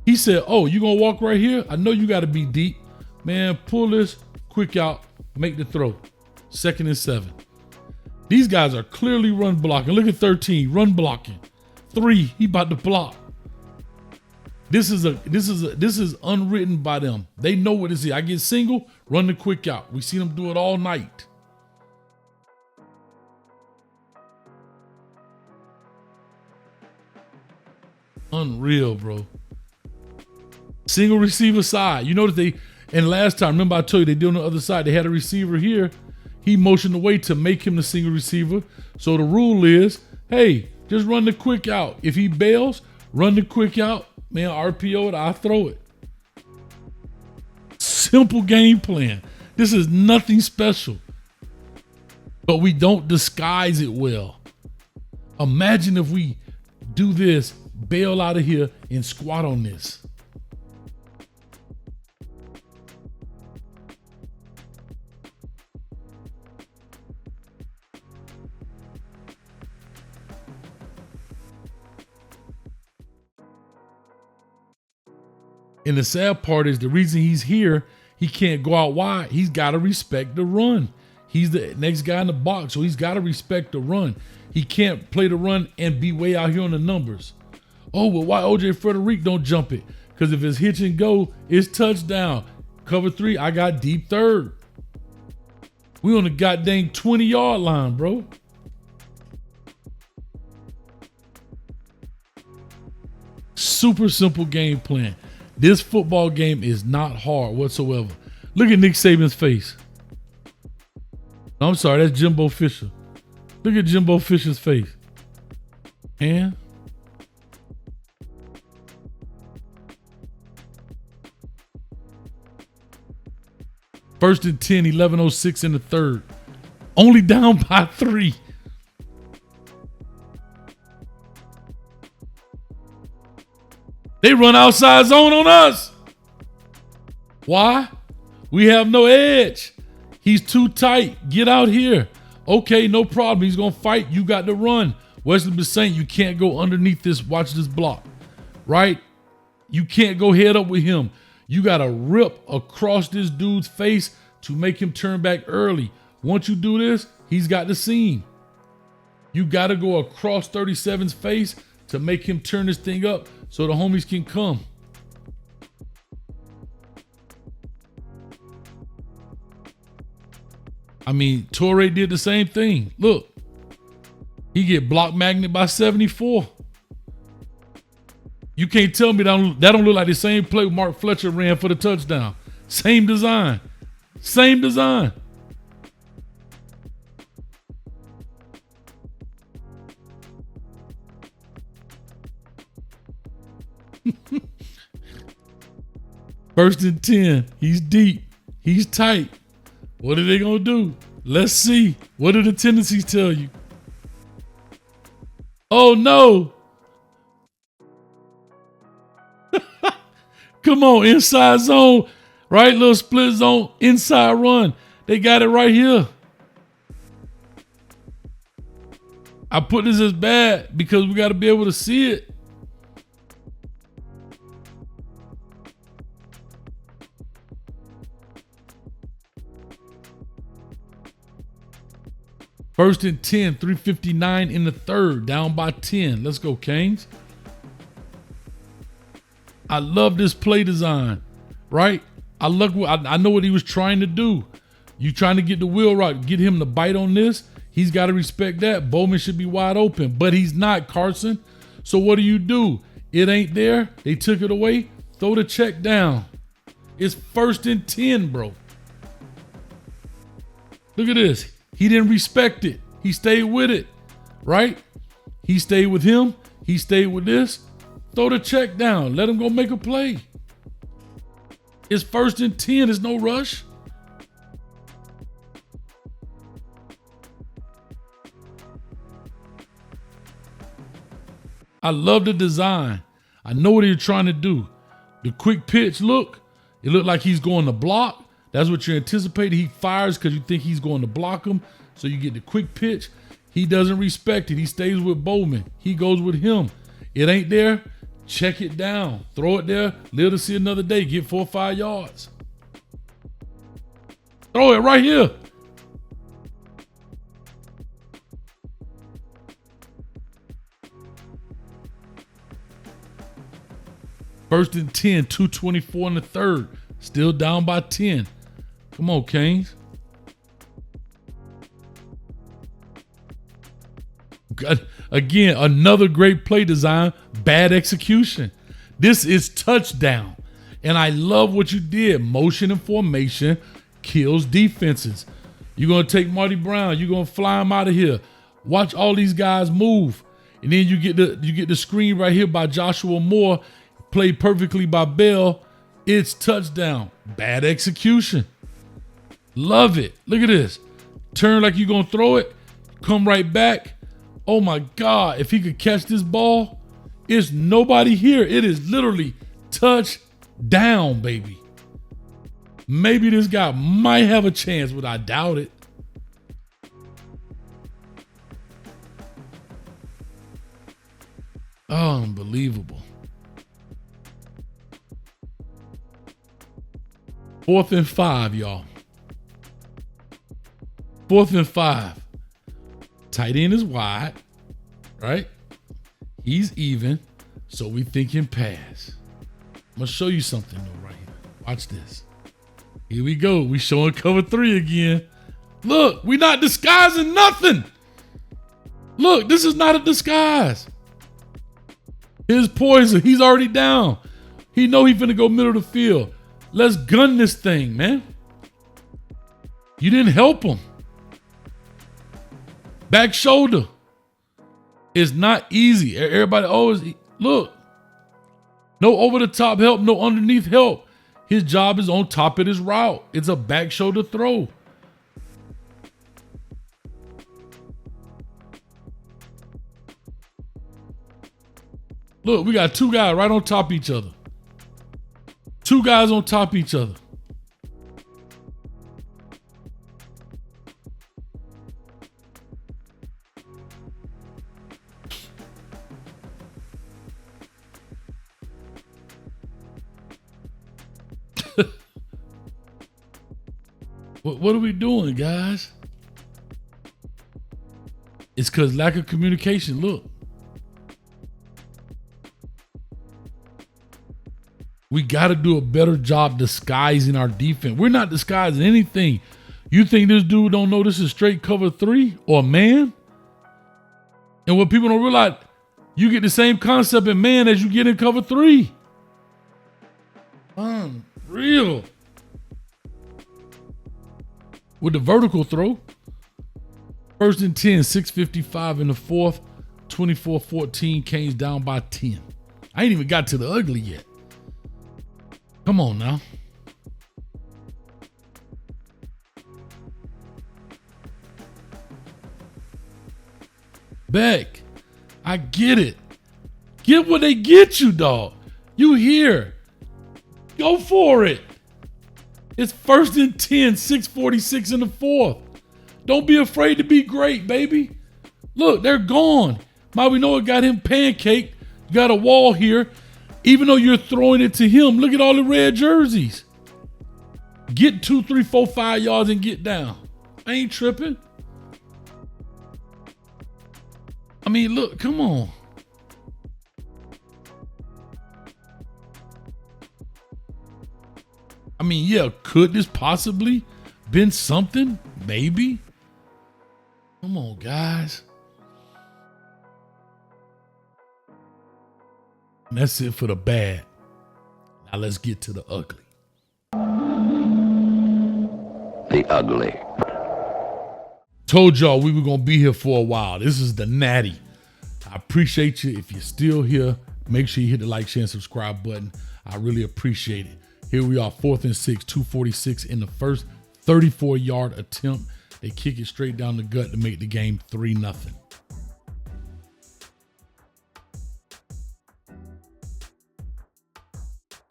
He said, oh, you gonna walk right here? I know you gotta be deep. Man, pull this, quick out, make the throw. 2nd and 7. These guys are clearly run blocking. Look at 13, run blocking. 3, he about to block. This is unwritten by them. They know what it is. I get single, run the quick out. We see them do it all night. Unreal, bro. Single receiver side. You notice and last time, remember I told you they did on the other side. They had a receiver here. He motioned away to make him the single receiver. So the rule is, hey, just run the quick out. If he bails, run the quick out. Man, RPO it, I throw it. Simple game plan. This is nothing special. But we don't disguise it well. Imagine if we do this, bail out of here, and squat on this. And the sad part is the reason he's here, he can't go out wide. He's got to respect the run. He's the next guy in the box, so he's got to respect the run. He can't play the run and be way out here on the numbers. Oh, well, why OJ Frederick don't jump it? Because if it's hitch and go, it's touchdown. Cover 3, I got deep 3rd. We on the goddamn 20-yard line, bro. Super simple game plan. This football game is not hard whatsoever. Look at Nick Saban's face. No, I'm sorry, that's Jimbo Fisher. Look at Jimbo Fisher's face. And first and 10, 11:06 in the 3rd. Only down by 3. They run outside zone on us. Why? We have no edge. He's too tight. Get out here. Okay, no problem. He's going to fight. You got to run. Wesley Bissant, you can't go underneath this. Watch this block. Right? You can't go head up with him. You got to rip across this dude's face to make him turn back early. Once you do this, he's got the seam. You got to go across 37's face to make him turn this thing up so the homies can come. I mean, Torre did the same thing. Look, he get block magnet by 74. You can't tell me that don't look like the same play Mark Fletcher ran for the touchdown. Same design. Same design. First and 10. He's deep. He's tight. What are they going to do? Let's see. What do the tendencies tell you? Oh, no. Come on, inside zone. Right, little split zone, inside run. They got it right here. I put this as bad because we got to be able to see it. First and 10, 3:59 in the third, down by 10. Let's go, Canes. I love this play design, right? I know what he was trying to do. You trying to get the wheel right, get him to bite on this. He's got to respect that. Bowman should be wide open, but he's not, Carson. So what do? It ain't there. They took it away. Throw the check down. It's first and 10, bro. Look at this. He didn't respect it. He stayed with it, right? He stayed with him. He stayed with this. Throw the check down. Let him go make a play. It's first and 10. There's no rush. I love the design. I know what you're trying to do. The quick pitch, look. It looked like he's going to block. That's what you're anticipating. He fires because you think he's going to block him. So you get the quick pitch. He doesn't respect it. He stays with Bowman. He goes with him. It ain't there. Check it down. Throw it there. Live to see another day. Get 4 or 5 yards. Throw it right here. First and 10, 2:24 in the third. Still down by 10. Come on, Canes. Again, another great play design, bad execution. This is touchdown. And I love what you did. Motion and formation kills defenses. You're going to take Marty Brown. You're going to fly him out of here. Watch all these guys move. And then you get the screen right here by Joshua Moore. Played perfectly by Bell. It's touchdown. Bad execution. Love it. Look at this. Turn like you're going to throw it. Come right back. Oh my God. If he could catch this ball, it's nobody here. It is literally touchdown, baby. Maybe this guy might have a chance, but I doubt it. Oh, unbelievable. 4th and 5, y'all. 4th and 5. Tight end is wide, right? He's even, so we thinking pass. I'm going to show you something though right here. Watch this. Here we go. We showing cover 3 again. Look, we not disguising nothing. Look, this is not a disguise. Here's Poison. He's already down. He know he finna go middle of the field. Let's gun this thing, man. You didn't help him. Back shoulder. It's not easy. Everybody always, look. No over the top help, no underneath help. His job is on top of his route. It's a back shoulder throw. Look, we got 2 guys right on top of each other. 2 guys on top of each other. What are we doing, guys? It's because lack of communication. Look. We got to do a better job disguising our defense. We're not disguising anything. You think this dude don't know this is straight cover 3 or man? And what people don't realize, You get the same concept in man as you get in cover 3. Unreal. With the vertical throw. 1st and 10, 6:55 in the 4th, 24-14, Canes down by 10. I ain't even got to the ugly yet. Come on now. Beck, I get it. Get what they get you, dog. You here. Go for it. It's 1st and 10, 6:46 in the 4th. Don't be afraid to be great, baby. Look, they're gone. Bobby Noah got him pancaked. You got a wall here. Even though you're throwing it to him, look at all the red jerseys. Get 2, 3, 4, 5 yards and get down. I ain't tripping. I mean, look, come on. I mean, yeah, could this possibly been something? Maybe. Come on, guys. And that's it for the bad. Now let's get to the ugly. The ugly. Told y'all we were going to be here for a while. This is the natty. I appreciate you. If you're still here, make sure you hit the like, share, and subscribe button. I really appreciate it. Here we are, 4th and 6, 2:46 in the first, 34-yard attempt. They kick it straight down the gut to make the game 3-0.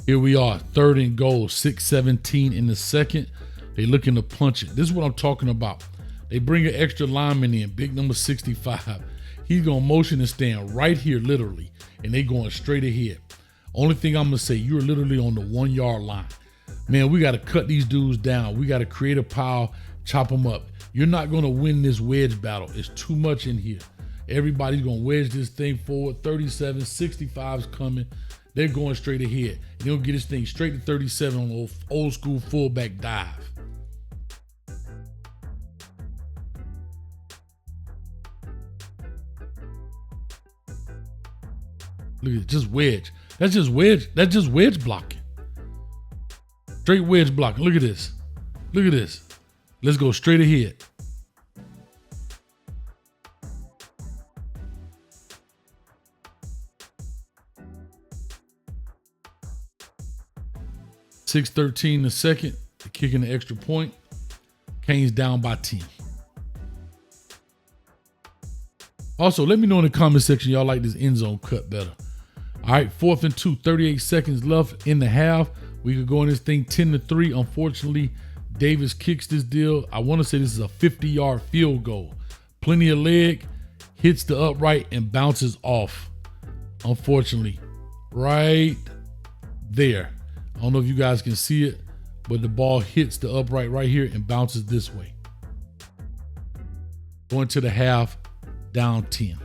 Here we are, 3rd and goal, 6:17 in the 2nd. They looking to punch it. This is what I'm talking about. They bring an extra lineman in, big number 65. He's going to motion and stand right here, literally, and they going straight ahead. Only thing I'm going to say, you're literally on the 1-yard line. Man, we got to cut these dudes down. We got to create a pile, chop them up. You're not going to win this wedge battle. It's too much in here. Everybody's going to wedge this thing forward. 37, 65's coming. They're going straight ahead. And they'll get this thing straight to 37 on the old school fullback dive. Look at it, just wedge. That's just wedge. That's just wedge blocking. Straight wedge blocking. Look at this. Look at this. Let's go straight ahead. .613 the 2nd. They're kicking the extra point. Canes down by 10. Also, let me know in the comment section y'all like this end zone cut better. All right, 4th and 2, 38 seconds left in the half. We could go in this thing 10-3. Unfortunately, Davis kicks this deal. I want to say this is a 50-yard field goal. Plenty of leg, hits the upright and bounces off. Unfortunately, right there. I don't know if you guys can see it, but the ball hits the upright right here and bounces this way. Going to the half, down 10.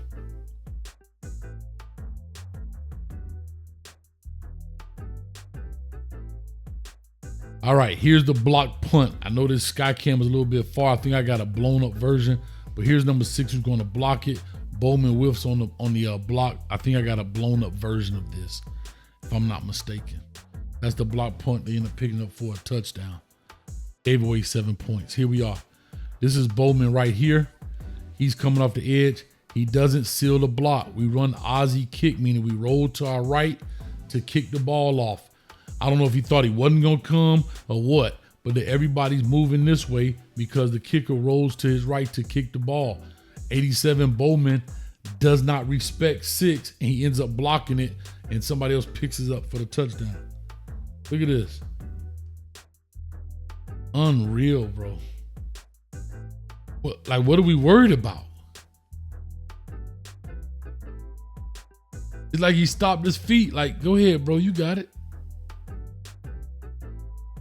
All right, here's the block punt. I know this sky cam is a little bit far. I think I got a blown up version, but here's number 6 who's going to block it. Bowman whiffs on the block. I think I got a blown up version of this, if I'm not mistaken. That's the block punt. They end up picking up for a touchdown. Gave away 7 points. Here we are. This is Bowman right here. He's coming off the edge. He doesn't seal the block. We run Aussie kick, meaning we roll to our right to kick the ball off. I don't know if he thought he wasn't going to come or what, but everybody's moving this way because the kicker rolls to his right to kick the ball. 87 Bowman does not respect 6, and he ends up blocking it, and somebody else picks it up for the touchdown. Look at this. Unreal, bro. What are we worried about? It's like he stopped his feet. Like, go ahead, bro. You got it.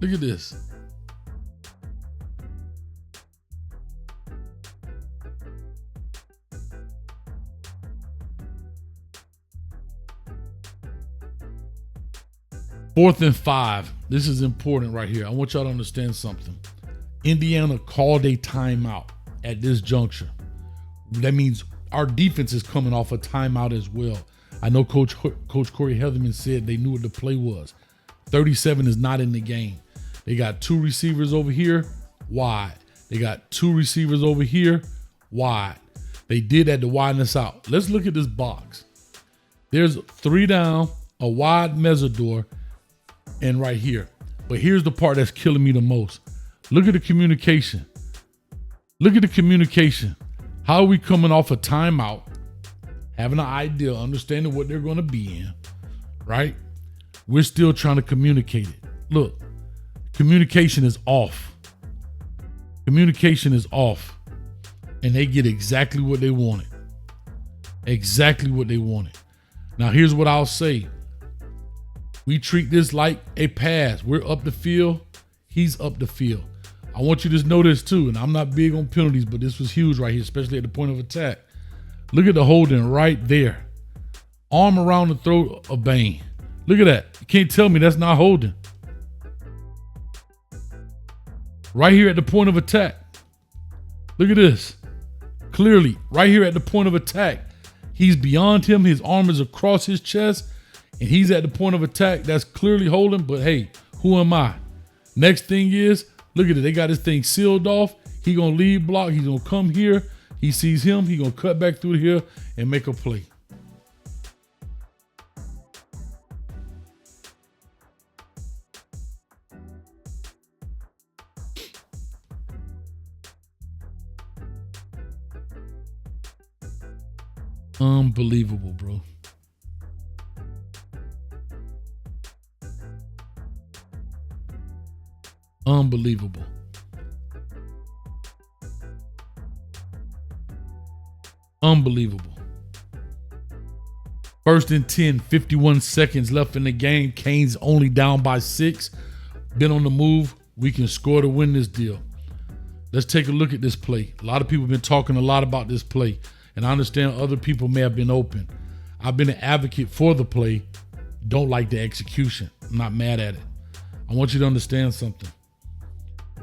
Look at this. Fourth and 5. This is important right here. I want y'all to understand something. Indiana called a timeout at this juncture. That means our defense is coming off a timeout as well. I know Coach Corey Heatherman said they knew what the play was. 37 is not in the game. They got 2 receivers over here, wide. They got 2 receivers over here, wide. They did that to widen us out. Let's look at this box. There's 3 down, a wide Mesidor, and right here. But here's the part that's killing me the most. Look at the communication. Look at the communication. How are we coming off a timeout, having an idea, understanding what they're going to be in, right? We're still trying to communicate it. Look, communication is off. Communication is off. And they get exactly what they wanted. Exactly what they wanted. Now, here's what I'll say. We treat this like a pass. We're up the field. He's up the field. I want you to know this too, and I'm not big on penalties, but this was huge right here, especially at the point of attack. Look at the holding right there. Arm around the throat of Bain. Look at that. You can't tell me that's not holding. Right here at the point of attack. Look at this. Clearly, right here at the point of attack. He's beyond him. His arm is across his chest, and he's at the point of attack. That's clearly holding, but hey, who am I? Next thing is, look at it. They got this thing sealed off. He gonna lead block. He's gonna come here. He sees him. He gonna cut back through here and make a play. Unbelievable, bro. Unbelievable. Unbelievable. 1st and 10, 51 seconds left in the game. Canes only down by 6. Been on the move. We can score to win this deal. Let's take a look at this play. A lot of people have been talking a lot about this play, and I understand other people may have been open. I've been an advocate for the play. Don't like the execution. I'm not mad at it. I want you to understand something.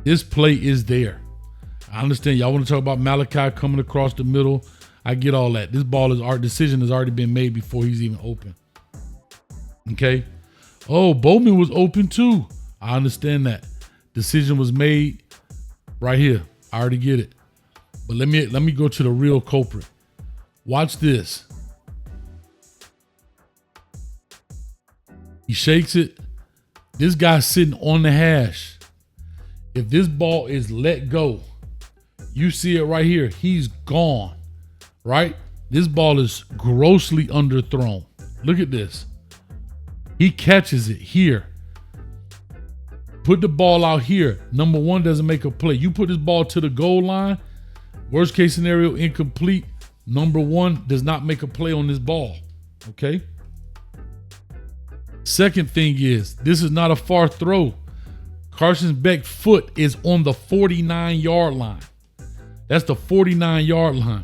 This play is there. I understand y'all want to talk about Malachi coming across the middle. I get all that. This ball is, our decision has already been made before he's even open. Okay. Oh, Bowman was open too. I understand that. Decision was made right here. I already get it. But let me go to the real culprit. Watch this. He shakes it. This guy's sitting on the hash. If this ball is let go, you see it right here. He's gone, right? This ball is grossly underthrown. Look at this. He catches it here. Put the ball out here. Number 1 doesn't make a play. You put this ball to the goal line. Worst case scenario, incomplete. Number 1 does not make a play on this ball. Okay. Second thing is, this is not a far throw. Carson Beck's foot is on the 49-yard line. That's the 49-yard line.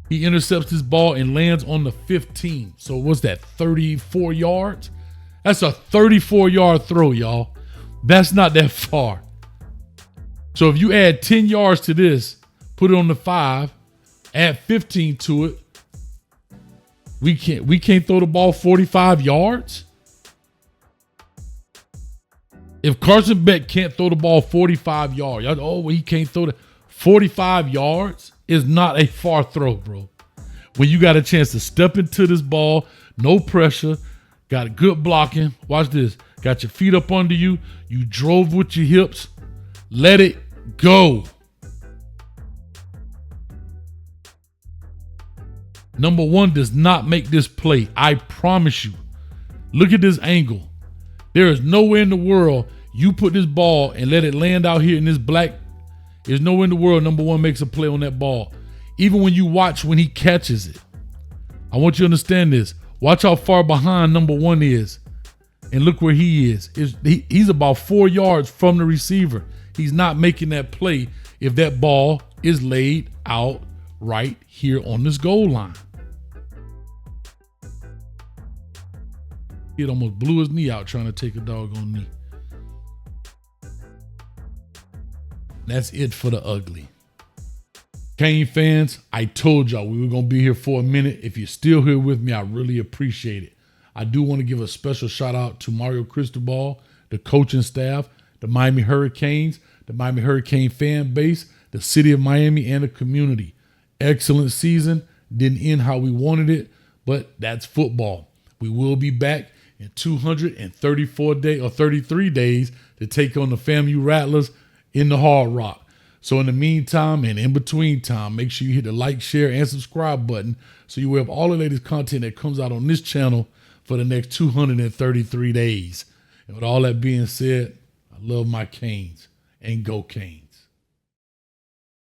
He intercepts this ball and lands on the 15. So what's that, 34 yards? That's a 34-yard throw, y'all. That's not that far. So if you add 10 yards to this, put it on the 5, add 15 to it, we can't throw the ball 45 yards? If Carson Beck can't throw the ball 45 yards, well, he can't throw the 45 yards is not a far throw, bro. When you got a chance to step into this ball, no pressure, got good blocking. Watch this. Got your feet up under you. You drove with your hips. Let it go. Number 1 does not make this play. I promise you. Look at this angle. There is nowhere in the world you put this ball and let it land out here in this black. There's nowhere in the world number 1 makes a play on that ball. Even when you watch when he catches it. I want you to understand this. Watch how far behind number 1 is. And look where he is. He's about 4 yards from the receiver. He's not making that play if that ball is laid out right here on this goal line. He almost blew his knee out trying to take a doggone knee. That's it for the ugly. Cane fans, I told y'all we were going to be here for a minute. If you're still here with me, I really appreciate it. I do want to give a special shout out to Mario Cristobal, the coaching staff, the Miami Hurricanes, the Miami Hurricane fan base, the city of Miami, and the community. Excellent season. Didn't end how we wanted it, but that's football. We will be back in 234 days or 33 days to take on the FAMU Rattlers in the Hard Rock. So in the meantime and in between time, make sure you hit the like, share, and subscribe button so you will have all the latest content that comes out on this channel for the next 233 days. And with all that being said, I love my Canes, and go Canes.